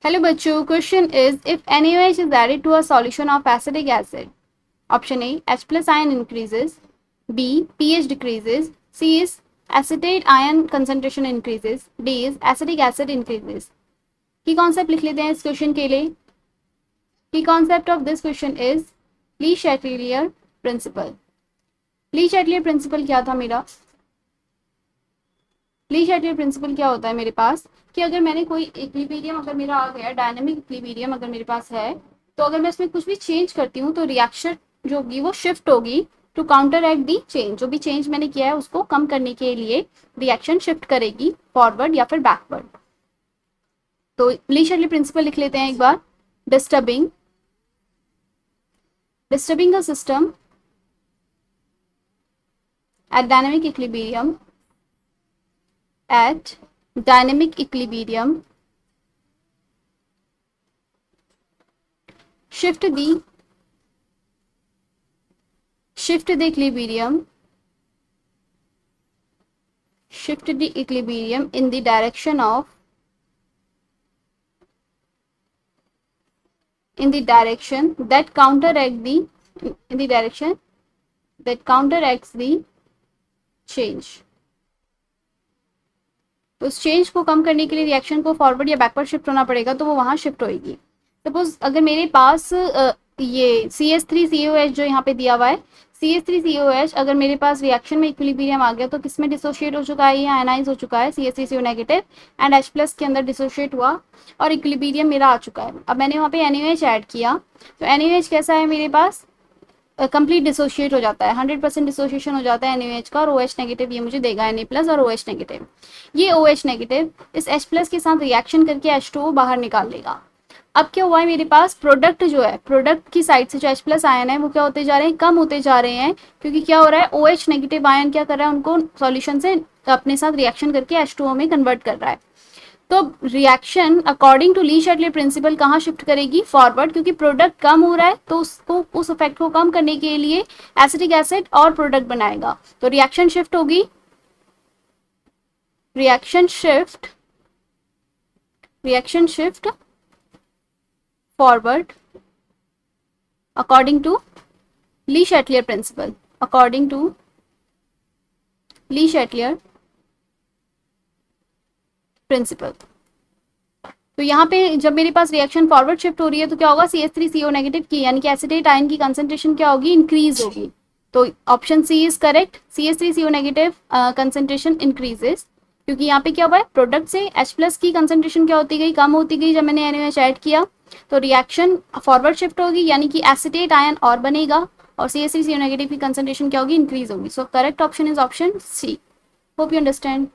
Hello बच्चों, question is if NaOH is added to a solution of acetic acid. Option A, H plus ion increases. B, pH decreases. C is acetate ion concentration increases. D is acetic acid increases. Key concept लिख लेते हैं इस question के लिए. Key concept of this question is Le Chatelier principle. Le Chatelier principle क्या था मेरा? ली Chatelier principle क्या होता है मेरे पास कि अगर मैंने कोई इक्विलिब्रियम अगर मेरा आ गया, डायनामिक इक्विलिब्रियम अगर मेरे पास है, तो अगर मैं इसमें कुछ भी चेंज करती हूँ तो रिएक्शन जो होगी वो शिफ्ट होगी to counteract the change. जो भी चेंज मैंने किया है उसको कम करने के लिए रिएक्शन शिफ्ट करेगी फॉरवर्ड या फिर बैकवर्ड. तो ली शैटलियर प्रिंसिपल लिख लेते हैं एक बार. Disturbing a system at dynamic equilibrium shift the equilibrium in the direction that counteracts the change. तो उस चेंज को कम करने के लिए रिएक्शन को फॉरवर्ड या बैकवर्ड शिफ्ट होना पड़ेगा, तो वो वहां शिफ्ट होएगी. सपोज अगर मेरे पास ये CH3COH जो यहाँ पे दिया हुआ है, CH3COH अगर मेरे पास रिएक्शन में इक्विलिब्रियम आ गया तो किसमें डिसोशिएट हो चुका है? ये आयनाइज हो चुका है CH3CO negative and H plus के अंदर डिसोशिएट हुआ और इक्विलिब्रियम मेरा आ चुका है. अब मैंने वहाँ पे NaOH ऐड किया तो NaOH कैसा है मेरे पास? कंप्लीट डिसोशिएट हो जाता है, 100% डिसोशिएशन हो जाता है NaOH का और OH नेगेटिव ये मुझे देगा Na प्लस और OH नेगेटिव. ये OH नेगेटिव इस H प्लस के साथ रिएक्शन करके H2O बाहर निकाल लेगा. अब क्या हुआ है मेरे पास? प्रोडक्ट जो है, प्रोडक्ट की साइड से जो H प्लस आयन है वो क्या होते जा रहे हैं? कम होते जा रहे हैं, क्योंकि क्या हो रहा है? OH नेगेटिव आयन क्या कर रहा है? उनको सॉल्यूशन से अपने साथ रिएक्शन करके H2O में कन्वर्ट कर रहा है. तो reaction according to Le Chatelier principle कहाँ शिफ्ट करेगी? फॉरवर्ड, क्योंकि प्रोडक्ट कम हो रहा है तो उसको उस इफेक्ट को कम करने के लिए एसिटिक एसिड और प्रोडक्ट बनाएगा. तो रिएक्शन शिफ्ट होगी, reaction shift forward according to Le Chatelier principle. तो यहाँ पे जब मेरे पास रिएक्शन फॉरवर्ड शिफ्ट हो रही है तो क्या होगा? CH3CO नेगेटिव की यानी कि एसिटेट आयन की कंसंट्रेशन क्या होगी? इंक्रीज होगी. तो option C is correct. CH3CO negative concentration increases, क्योंकि यहाँ पे क्या हुआ है? प्रोडक्ट से H प्लस की कंसंट्रेशन क्या होती गई? कम होती गई जब मैंने NaOH ऐड किया. तो रिएक्शन फॉरवर्ड शिफ्ट होगी यानी कि एसिटेट आयन और बनेगा और CH3CO नेगेटिव की कंसंट्रेशन क्या होगी? इंक्रीज होगी. So correct option is option C. Hope you understand.